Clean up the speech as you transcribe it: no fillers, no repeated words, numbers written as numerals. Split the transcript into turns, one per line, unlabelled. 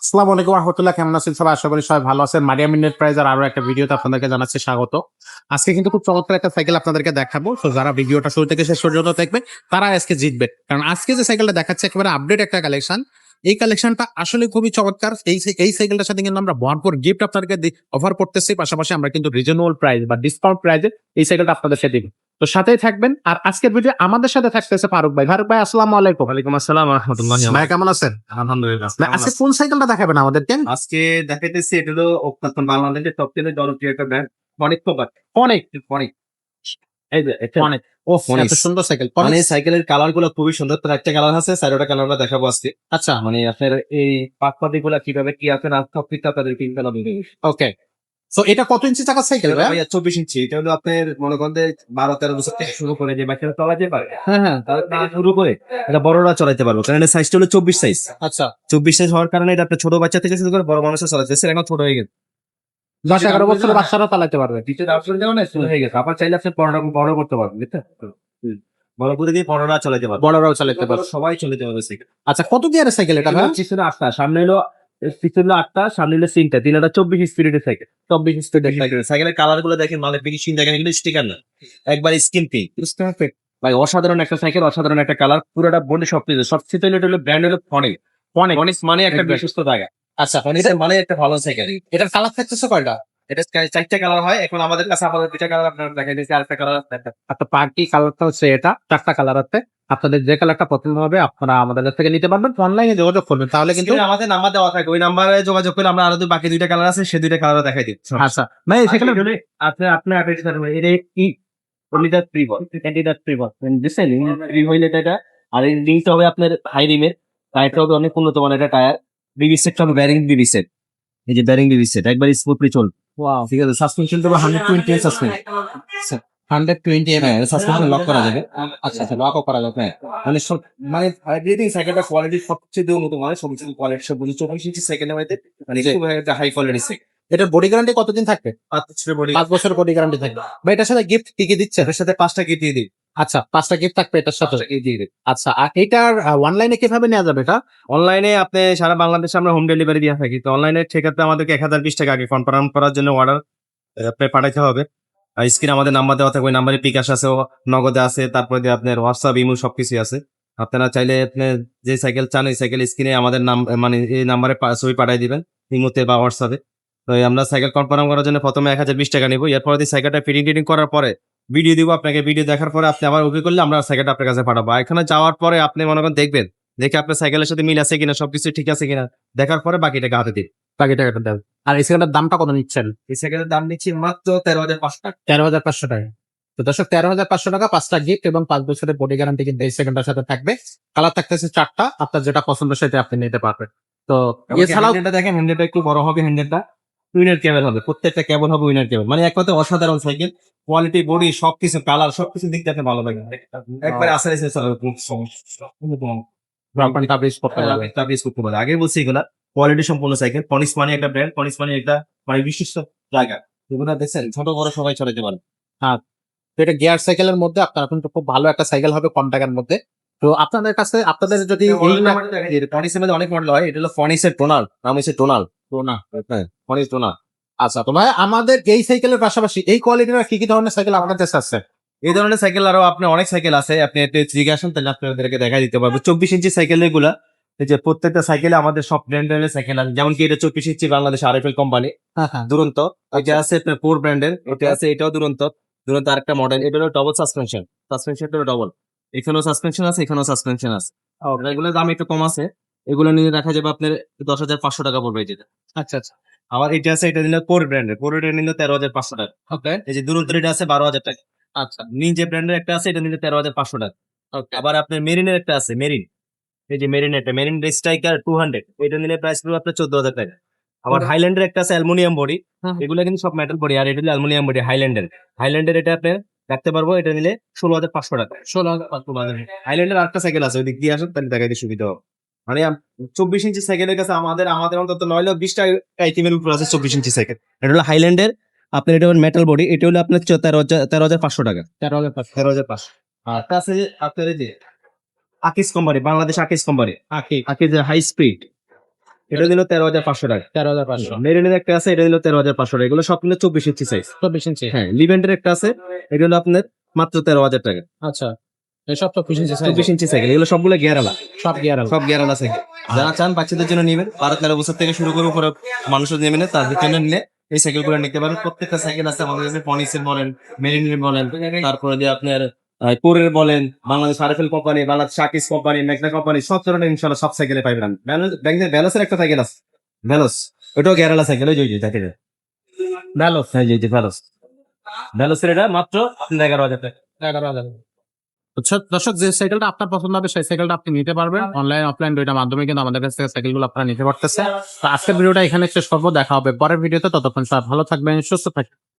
আসসালামু আলাইকুম রহমতুল্লাহ, কেমন আছেন সবাই? আশা করি সবাই ভালো আছেন। মারিয়া মিনিট প্রাইজের আরো একটা ভিডিওতে আপনাদেরকে জানাচ্ছি স্বাগত। আজকে কিন্তু খুব চমৎকার একটা সাইকেল আপনাদেরকে দেখাবো। তো যারা ভিডিওটা শুরু থেকে শেষ পর্যন্ত দেখবে তারা আজকে জিতবে, কারণ আজকে যে সাইকেলটা দেখাচ্ছে একেবারে আপডেট একটা কালেকশন। এই কালেকশনটা আসলে খুবই চমৎকার। এই সাইকেলটার সাথে কিন্তু আমরা ভরপুর গিফট আপনাদেরকে অফার করতেছি, পাশাপাশি আমরা কিন্তু রিজনেবল প্রাইস বা ডিসকাউন্ট প্রাইসে এই সাইকেলটা আপনাদেরকে দিব। তো সাথেই থাকবেন। আর আজকের ভিডিও আমাদের সাথে থাকতেছে ফারুক ভাই। ফারুক ভাই, আসসালামু আলাইকুম।
ওয়ালাইকুম আসসালাম রাহমাতুল্লাহি ওয়া
ভাই কেমন আছেন?
আলহামদুলিল্লাহ।
ভাই, আজকে কোন সাইকেলটা দেখাবেন আমাদেরকে?
আজকে দেখাইতেছি এটা হলো বাংলাদেশের সবচেয়ে জনপ্রিয় একটা ব্র্যান্ড ফনিক প্রোডাক্ট।
অনেক
ফনিক এই যে এটা
অনেক ও
অনেক
এত সুন্দর সাইকেল।
মানে সাইকেলের কালার গুলো খুবই সুন্দর। তার একটা কালার আছে, চারটা কালার আমরা দেখাবো আজকে।
আচ্ছা,
মানে আপনার এই পাকপাতি গুলা কিভাবে কি আছে না সব কিছু আপনাদের কিনতে হবে।
ওকে। সো এটা কত ইঞ্চি চাকার সাইকেল ভাই?
24 ইঞ্চি। এটা হলো আপনার মনে করেন যে 12-13 বছর থেকে শুরু করে যে বাচ্চারা চালাতে পারে,
হ্যাঁ হ্যাঁ,
তাদের থেকে শুরু করে এটা বড়রা চালাতে পারবে, কারণ এর সাইজটা হলো 24 সাইজ।
আচ্ছা।
24 সাইজ হওয়ার কারণে এটা আপনার ছোট বাচ্চা থেকে শুরু করে বড় মানুষের চালাতে এখন ছোট হয়ে গেছে।
10-11 বছরের বাচ্চারা চালাতে পারবে।
দ্বিতীয় অপশন যেমন শুরু হয়ে গেছে, আবার চাইলে আপনি বড় করতে পারবেন, বুঝছেন? বড় করে দিয়ে বড়রা চালাতে পারবে,
বড়রাও চালাতে পারবে।
সবাই চালাতে পারবে সাইকেল।
আচ্ছা, কত গিয়ারের সাইকেল এটা ভাই?
পিছনে 8টা, সামনে হলো পিছনে 8টা, সামনে হলো 3টা, 24 স্পিরিটের সাইকেল।
24 স্পিডের সাইকেল।
সাইকেলের কালার গুলো দেখেন, মানে ফিনিশিং দেখেন, এগুলো স্টিকার না, একবার স্কিন পিঙ্ক। ভাই অসাধারণ একটা সাইকেল, অসাধারণ একটা কালার, পুরোটা বডি সবকিছু। সবচেয়ে হলো ব্র্যান্ড হলো ফনিক। ফনিক মানে একটা বিশ্বস্ত জায়গা।
আচ্ছা,
ফনিক মানে একটা ভালো সাইকেল।
এটার কালার থাকতেছে কয়টা?
এটা 4টা কালার হয় এখন আমাদের কাছে, আমাদের 2টা কালার আপনারা দেখাই দিয়েছি, আরেকটা কালার আছে।
একটা পার্টি কালারটা হচ্ছে এটা, 4টা কালার আছে। আপনাদের যে কালারটা পছন্দ হবে আপনারা আমাদের কাছ থেকে নিতে পারবেন। অনলাইনে যোগাযোগ করবেন, তাহলে কিন্তু
কিন্তু আমাদের নাম্বার দেওয়া থাকে, ওই নাম্বারে যোগাযোগ করে আমরা আরো বাকি 2টা কালার আছে, সেই 2টা কালার দেখাই দিই।
আচ্ছা ভাই, সেখানে
আপনি আপনার এটা কি ক্যান্ডিডেট প্রি বল, ক্যান্ডিডেট প্রি বল দিচ্ছেন প্রি হইলে এটা। আর এই লিঙ্কটা হবে আপনার হাই রিমের, টায়ারটা হবে অনেক উন্নত মানের একটা টায়ার। বিবি সেট হবে, ব্যারিং বিবি সেট। এই যে ব্যারিং বিবি সেট একবার স্মুথলি চল।
ওয়াও,
ঠিক আছে। সাসপেনশনটা হবে 120 সাসপেনশন।
120
হ্যাঁ, সাসপেনশন লক করা যাবে।
আচ্ছা আচ্ছা, লকও করা যাবে।
হ্যাঁ, মানে সব মানে এভরিথিং সাইকেলটা কোয়ালিটি সবচেয়ে উন্নত মানের, সবচেয়ে কোয়ালিটি সব 24 ইঞ্চি সেকেন্ডের মধ্যে, মানে খুব একটা হাই কোয়ালিটি সেকেন্ড।
এটার বডি গ্যারান্টি কতদিন থাকবে?
5 বছরের বডি।
5 বছর বডি গ্যারান্টি থাকবে। ভাই, এটার সাথে গিফট কি কি দিচ্ছে?
এর সাথে 5টা কিট দিয়ে দিই।
আচ্ছা, 5টা গিফট থাকবে এটার সাথে।
5টা কিট দিয়ে দিই।
আচ্ছা, আর এটার অনলাইনে কিভাবে নেওয়া যাবে এটা?
অনলাইনে আপনি সারা বাংলাদেশে আমরা হোম ডেলিভারি দিয়ে থাকি। তো অনলাইনে সেক্ষেত্রে আমাদেরকে 1020 টাকা আগে কনফার্ম করার জন্য অর্ডার আপনি পাঠাইতে হবে। আর স্ক্রিনে আমাদের নাম্বার দেওয়া থাকে, ওই নাম্বারে বিকাশ আছে, নগদে আছে, তারপরে দিয়ে আপনার হোয়াটসঅ্যাপ, ইমো সবকিছু আছে। আপনারা চাইলে আপনি যে সাইকেল চান ওই সাইকেল স্ক্রিনে আমাদের নাম মানে এই নাম্বারে ছবি পাঠিয়ে দিবেন, ইমোতে বা হোয়াটসঅ্যাপে। তো এই আমরা সাইকেল কনফার্ম করার জন্য প্রথমে 1020 টাকা নিবো। এরপরে দিয়ে সাইকেলটা ফিটিং টিটিং করার পরে ভিডিও দিব আপনাকে। ভিডিও দেখার পরে আপনি আবার ওকে করলে আমরা সাইকেলটা আপনার কাছে পাঠাবো। আর এখানে যাওয়ার পরে আপনি মনে করেন দেখবেন, দেখে আপনার সাইকেলের সাথে মিল আছে কিনা, সবকিছু ঠিক আছে কিনা দেখার পরে বাকি টাকা হাতে দিন।
বাকি টাকাটা দেবেন। আর এই সাইকেলটার দামটা কত নিচ্ছেন?
এই সাইকেলের দাম নিচ্ছি মাত্র 13,500 টাকা।
13,500 টাকা। তো দর্শক, 13,500 টাকা, 5টা গিফট এবং 5 বছরের বডি গ্যারান্টি কিন্তু এই সেকেন্ডটার সাথে থাকবে। কালার থাকতেছে 4টা, আপনার যেটা পছন্দ সেটা আপনি নিতে পারবেন। তো এছাড়াও
হ্যান্ডেলটা দেখেন, হ্যান্ডেলটা একটু বড় হবে, হ্যান্ডেলটা উইনার কেবল হবে, প্রত্যেকটা কেবল হবে উইনার কেবল। মানে এক কথা অসাধারণ সাইকেল, কোয়ালিটি, বডি সবকিছু, কালার সবকিছু দিক থেকে ভালো লাগে। একবার আসার এসে
ব্রাউনটা বেশ করতে পারবে।
আগে বলছি এগুলা কোয়ালিটি সম্পূর্ণ সাইকেল। ফনিক্স মানে একটা ব্র্যান্ড, ফনিক্স মানে একটা মানে বিশিষ্ট জায়গা। এগুলা দেখছেন ছোট বড় সবাই চলে যেতে পারে।
হ্যাঁ, তো এটা গিয়ার সাইকেলের মধ্যে আপনার কিন্তু খুব ভালো একটা সাইকেল হবে কম টাকার মধ্যে। তো আপনাদের কাছে, আপনাদের যদি এই
ফনিক্সের মধ্যে অনেক মডেল হয়, এটা হলো ফনিক্সের টোনাল, নাম হচ্ছে টোনাল।
না,
হ্যাঁ, ফনিক্স টোনাল।
আচ্ছা, তো ভাই আমাদের এই সাইকেলের পাশাপাশি এই কোয়ালিটির কি কি ধরনের সাইকেল আপনার কাছে আছে?
এই ধরনের সাইকেল আরো আপনি অনেক সাইকেল আছে, আপনি একটু জিজ্ঞাসা তাহলে আপনাদেরকে দেখাই দিতে পারবো। 24 ইঞ্চি সাইকেল এগুলা, এই যে প্রত্যেকটা সাইকেলে আমাদের সব ব্র্যান্ডের সাইকেল আছে, যেমন কি এটা 24 ইঞ্চি বাংলাদেশ আরএফএল কোম্পানি
হ্যাঁ হ্যাঁ,
দুরন্ত। এটা আছে আপনার 4 ব্র্যান্ডের, এটা আছে, এটাও দুরন্ত। দুরন্ত আরেকটা মডেল, এটা হলো ডবল সাসপেনশন, সাসপেনশনটা হলো ডবল। এখানেও সাসপেনশন আছে, এখানেও সাসপেনশন আছে। এগুলোর দাম একটু কম আছে, এগুলো নিয়ে রাখা যাবে আপনার 10,500 টাকা পড়বে যেটা।
আচ্ছা আচ্ছা,
আবার এটা আছে, এটা নিলে 4 ব্র্যান্ডের, 4 এটা নিলে 13,500 টাকা।
ওকে,
এই যে দুরন্ত এটা আছে 12,000 টাকা।
আচ্ছা,
নিনজা ব্র্যান্ডের একটা আছে, এটা নিলে 13,500 টাকা।
ওকে,
আবার আপনার মেরিনের একটা আছে, মেরিন, এই যে মেরিন, একটা মেরিন স্ট্রাইকার 200, এটা নিলে প্রাইস পড়বে আপনার 14,000 টাকা। আবার হাইল্যান্ডের একটা আছে অ্যালুমিনিয়াম বডি,
হ্যাঁ,
এগুলো কিন্তু সব মেটাল বডি, আর এটা হলো অ্যালুমিনিয়াম বডি হাইল্যান্ডের। হাইল্যান্ডের এটা আপনি রাখতে পারবো, এটা নিলে 16,500 টাকা।
16,000।
হাইল্যান্ডের আরেকটা সাইকেল আছে, ওই দিক দিয়ে আসুন তাহলে দেখাইতে সুবিধা হবে। মানে 24 ইঞ্চি সাইকেলের কাছে আমাদের আমাদের অন্তত 9,20টা আইটেমের উপর আছে 24 ইঞ্চি সাইকেল। এটা হলো হাইল্যান্ডের, আপনার এটা হলো মেটাল বডি, এটা হলো আপনার 13,500 টাকা।
13,500।
13,500। আর আছে আপনার এই যে আকিস কোম্পানি, বাংলাদেশ আকিস কোম্পানি, আকিস হাই স্পিড, এটা দিল 13,500 টাকা।
13,500।
মেরিনের একটা আছে, এটা দিল 13,500 টাকা। এগুলো সব মিলে 24 ইঞ্চি সাইজ।
24 ইঞ্চি।
হ্যাঁ, লিভেন্টের একটা আছে, এটা হলো আপনার মাত্র 13,000 টাকা।
আচ্ছা, এসব 24 ইঞ্চি সাইজ।
24 ইঞ্চি সাইকেল, এগুলো সবগুলো গিয়ারালা,
সব গিয়ার
সব গিয়ারালা সাইকেল। যারা চান বাচ্চাদের জন্য নেবেন, 12-13 বছর থেকে শুরু করে উপরে মানুষের নেবেন, তাদের জন্য নিলে এই সাইকেলগুলো নিতে পারেন। প্রত্যেকটা সাইকেল আছে আমাদের কাছে, পনিসের বলেন, মেরিনের বলেন, তারপরে দিয়ে আপনার কোরের বলেন, বাংলাদেশ আরএফএল কোম্পানি, বাংলাদেশ শাকিস কোম্পানি, ম্যাগনা কোম্পানি, সব ধরনের ইনশাআল্লাহ সব সাইকেলে পাইবেন। ভ্যালোসের একটা সাইকেল আছে, ভ্যালোস, ওটাও গিয়ারালা সাইকেল, ওই যে দেখেন
ভ্যালোস।
হ্যাঁ, যে ভ্যালোস, ভ্যালোসের এটা মাত্র 11,000 টাকা।
11,000। আচ্ছা দর্শক, যে সাইকেলটা আপনার পছন্দ হবে সেই সাইকেলটা আপনি নিতে পারবেন। অনলাইন অফলাইন দুইটা মাধ্যমে কিন্তু আমাদের কাছ থেকে সাইকেলগুলো আপনারা নিতে পারতেছে। তো আজকের ভিডিওটা এখানে শেষ করবো, দেখা হবে পরের ভিডিওতে। ততক্ষণ সবাই ভালো থাকবেন, সুস্থ থাকবেন।